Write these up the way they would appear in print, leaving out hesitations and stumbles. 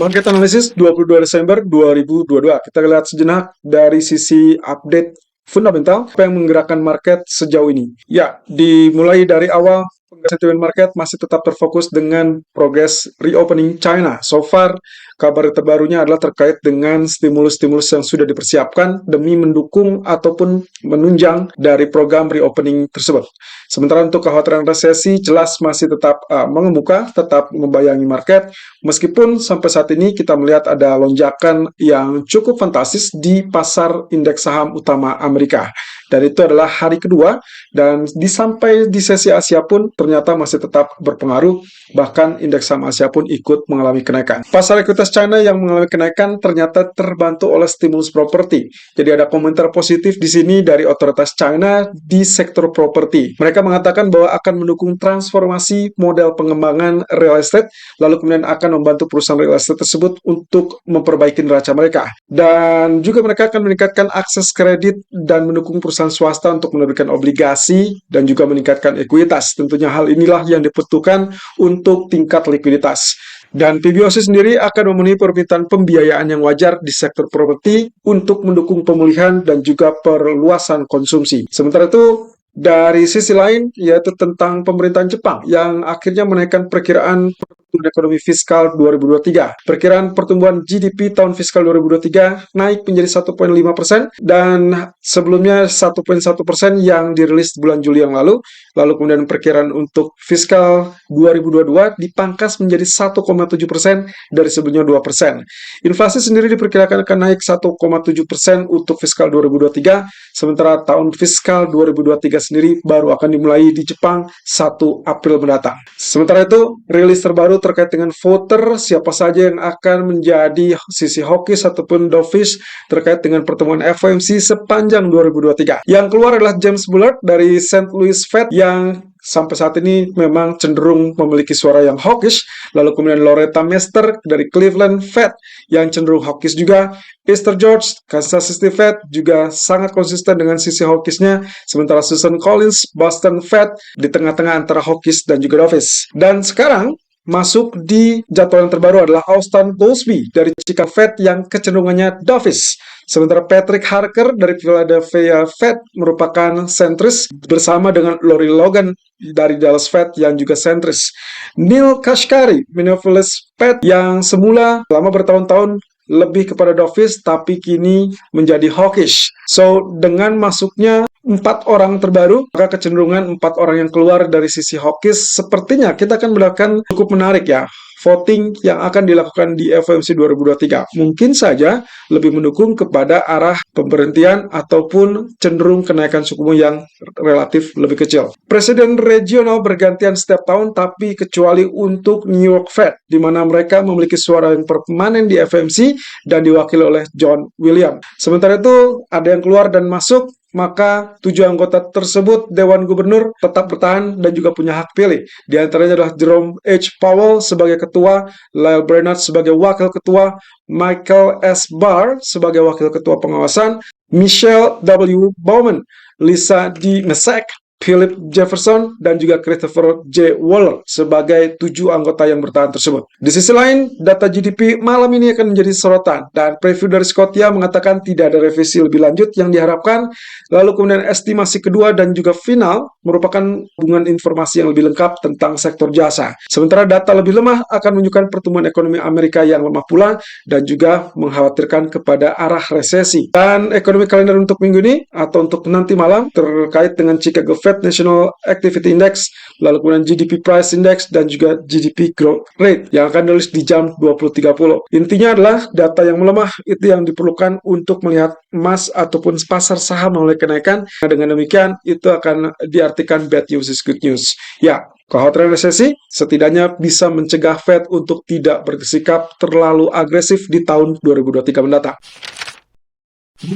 Market Analysis 22 Desember 2022. Kita lihat sejenak dari sisi update fundamental, apa yang menggerakkan market sejauh ini. Ya, dimulai dari awal, sentimen market masih tetap terfokus dengan progres reopening China. So far, kabar terbarunya adalah terkait dengan stimulus-stimulus yang sudah dipersiapkan demi mendukung ataupun menunjang dari program reopening tersebut. Sementara untuk kekhawatiran resesi jelas masih tetap mengemuka, tetap membayangi market, meskipun sampai saat ini kita melihat ada lonjakan yang cukup fantastis di pasar indeks saham utama Amerika. Dan itu adalah hari kedua, dan sampai di sesi Asia pun ternyata masih tetap berpengaruh, bahkan indeks saham Asia pun ikut mengalami kenaikan. Pasar ekuitas China yang mengalami kenaikan ternyata terbantu oleh stimulus properti. Jadi ada komentar positif di sini dari otoritas China di sektor properti. Mereka mengatakan bahwa akan mendukung transformasi model pengembangan real estate, lalu kemudian akan membantu perusahaan real estate tersebut untuk memperbaiki neraca mereka. Dan juga mereka akan meningkatkan akses kredit dan mendukung perusahaan swasta untuk menerbitkan obligasi dan juga meningkatkan ekuitas. Tentunya hal inilah yang dibutuhkan untuk tingkat likuiditas. Dan PBOC sendiri akan memenuhi permintaan pembiayaan yang wajar di sektor properti untuk mendukung pemulihan dan juga perluasan konsumsi. Sementara itu, dari sisi lain, yaitu tentang pemerintahan Jepang yang akhirnya menaikkan perkiraan pertumbuhan ekonomi fiskal 2023. Perkiraan pertumbuhan GDP tahun fiskal 2023 naik menjadi 1,5% dan sebelumnya 1,1% yang dirilis bulan Juli yang lalu. Lalu kemudian perkiraan untuk fiskal 2022 dipangkas menjadi 1,7% dari sebelumnya 2%. Inflasi sendiri diperkirakan akan naik 1,7% untuk fiskal 2023, sementara tahun fiskal 2023 sendiri baru akan dimulai di Jepang 1 April mendatang. Sementara itu, rilis terbaru terkait dengan voter, siapa saja yang akan menjadi sisi hawkish ataupun dovish terkait dengan pertemuan FOMC sepanjang 2023. Yang keluar adalah James Bullard dari St. Louis Fed yang sampai saat ini memang cenderung memiliki suara yang hawkish. Lalu kemudian Loretta Mester dari Cleveland Fed yang cenderung hawkish juga. Easter George, Kansas City Fed juga sangat konsisten dengan sisi hawkishnya. Sementara Susan Collins, Boston Fed di tengah-tengah antara hawkish dan juga dovish. Dan sekarang masuk di jadwal yang terbaru adalah Austin Goolsbee dari Chicago Fed yang kecenderungannya dovish. Sementara Patrick Harker dari Philadelphia Fed merupakan sentris bersama dengan Lori Logan dari Dallas Fed yang juga sentris. Neil Kashkari, Minneapolis Fed yang semula selama bertahun-tahun lebih kepada dovish tapi kini menjadi hawkish. So, dengan masuknya 4 orang terbaru, maka kecenderungan 4 orang yang keluar dari sisi hawkish sepertinya kita akan melakukan cukup menarik ya. Voting yang akan dilakukan di FOMC 2023 mungkin saja lebih mendukung kepada arah pemberhentian ataupun cenderung kenaikan suku bunga yang relatif lebih kecil. Presiden regional bergantian setiap tahun, tapi kecuali untuk New York Fed, di mana mereka memiliki suara yang permanen di FOMC dan diwakili oleh John Williams. Sementara itu, ada yang keluar dan masuk, maka 7 anggota tersebut Dewan Gubernur tetap bertahan dan juga punya hak pilih. Di antaranya adalah Jerome H. Powell sebagai ketua, Lael Brainard sebagai wakil ketua, Michael S. Barr sebagai wakil ketua pengawasan, Michelle W. Bowman, Lisa D. Mesek, Philip Jefferson, dan juga Christopher J. Waller sebagai 7 anggota yang bertahan tersebut. Di sisi lain, data GDP malam ini akan menjadi sorotan, dan preview dari Scotia mengatakan tidak ada revisi lebih lanjut yang diharapkan. Lalu kemudian estimasi kedua dan juga final merupakan hubungan informasi yang lebih lengkap tentang sektor jasa. Sementara data lebih lemah akan menunjukkan pertumbuhan ekonomi Amerika yang lemah pula dan juga mengkhawatirkan kepada arah resesi. Dan ekonomi kalender untuk minggu ini atau untuk nanti malam terkait dengan Chicago Fed National Activity Index, lalu kemudian GDP Price Index, dan juga GDP Growth Rate yang akan dirilis di jam 20.30. Intinya adalah data yang melemah itu yang diperlukan untuk melihat emas ataupun pasar saham mulai kenaikan. Nah, dengan demikian itu akan diartikan bad news is good news. Ya, kekhawatiran resesi setidaknya bisa mencegah Fed untuk tidak bersikap terlalu agresif di tahun 2023 mendatang.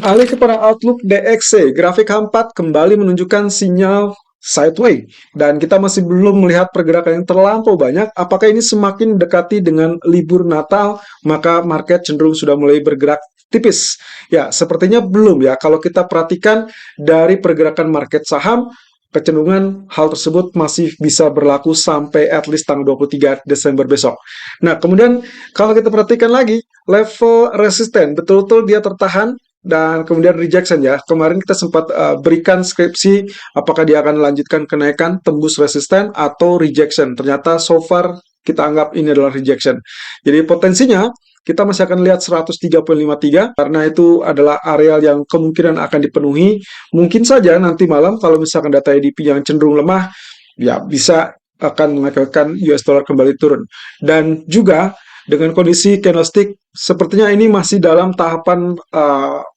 Alih kepada Outlook DXY, grafik H4 kembali menunjukkan sinyal sideways dan kita masih belum melihat pergerakan yang terlampau banyak. Apakah ini semakin mendekati dengan libur Natal, maka market cenderung sudah mulai bergerak tipis? Ya, sepertinya belum ya. Kalau kita perhatikan dari pergerakan market saham, kecenderungan hal tersebut masih bisa berlaku sampai at least tanggal 23 Desember besok. Nah, kemudian kalau kita perhatikan lagi, level resisten, betul-betul dia tertahan, dan kemudian rejection ya. Kemarin kita sempat berikan skripsi apakah dia akan melanjutkan kenaikan, tembus resisten, atau rejection. Ternyata so far kita anggap ini adalah rejection. Jadi potensinya, kita masih akan lihat 103.53 karena itu adalah areal yang kemungkinan akan dipenuhi. Mungkin saja nanti malam kalau misalkan data ADP yang cenderung lemah, ya bisa akan mengakibatkan US dollar kembali turun. Dan juga dengan kondisi candlestick, sepertinya ini masih dalam tahapan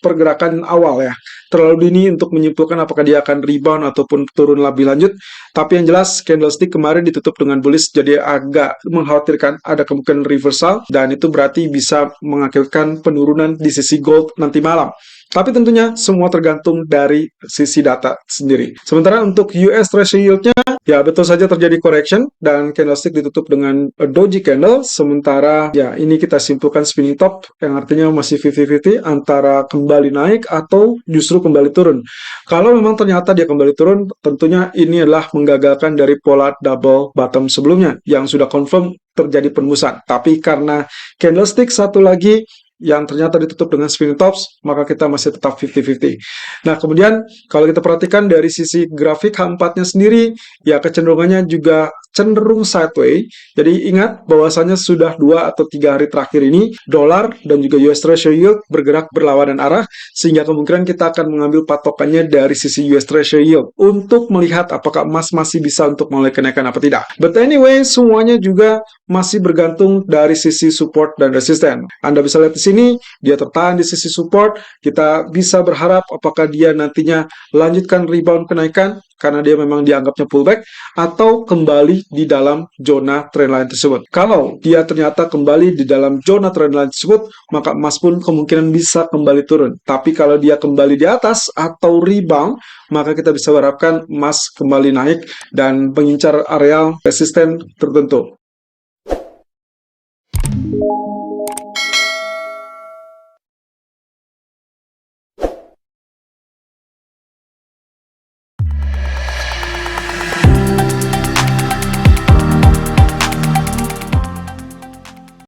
pergerakan awal ya. Terlalu dini untuk menyimpulkan apakah dia akan rebound ataupun turun lebih lanjut. Tapi yang jelas, candlestick kemarin ditutup dengan bullish, jadi agak mengkhawatirkan ada kemungkinan reversal, dan itu berarti bisa mengakibatkan penurunan di sisi gold nanti malam. Tapi tentunya semua tergantung dari sisi data sendiri. Sementara untuk US Treasury yield-nya, ya betul saja terjadi correction dan candlestick ditutup dengan doji candle. Sementara ya ini kita simpulkan spinning top yang artinya masih 50-50 antara kembali naik atau justru kembali turun. Kalau memang ternyata dia kembali turun, tentunya ini adalah menggagalkan dari pola double bottom sebelumnya yang sudah confirm terjadi penembusan. Tapi karena candlestick satu lagi yang ternyata ditutup dengan spinning tops, maka kita masih tetap 50-50. Nah, kemudian kalau kita perhatikan dari sisi grafik H4-nya sendiri, ya kecenderungannya juga cenderung sideways. Jadi ingat bahwasannya sudah 2 atau 3 hari terakhir ini, dolar dan juga US Treasury yield bergerak berlawanan arah, sehingga kemungkinan kita akan mengambil patokannya dari sisi US Treasury yield untuk melihat apakah emas masih bisa untuk mulai kenaikan apa tidak. But anyway, semuanya juga masih bergantung dari sisi support dan resisten. Anda bisa lihat di sini, dia tertahan di sisi support. Kita bisa berharap apakah dia nantinya lanjutkan rebound kenaikan karena dia memang dianggapnya pullback atau kembali di dalam zona trendline tersebut. Kalau dia ternyata kembali di dalam zona trendline tersebut, maka emas pun kemungkinan bisa kembali turun. Tapi kalau dia kembali di atas atau rebound, maka kita bisa berharapkan emas kembali naik dan mengincar areal resisten tertentu.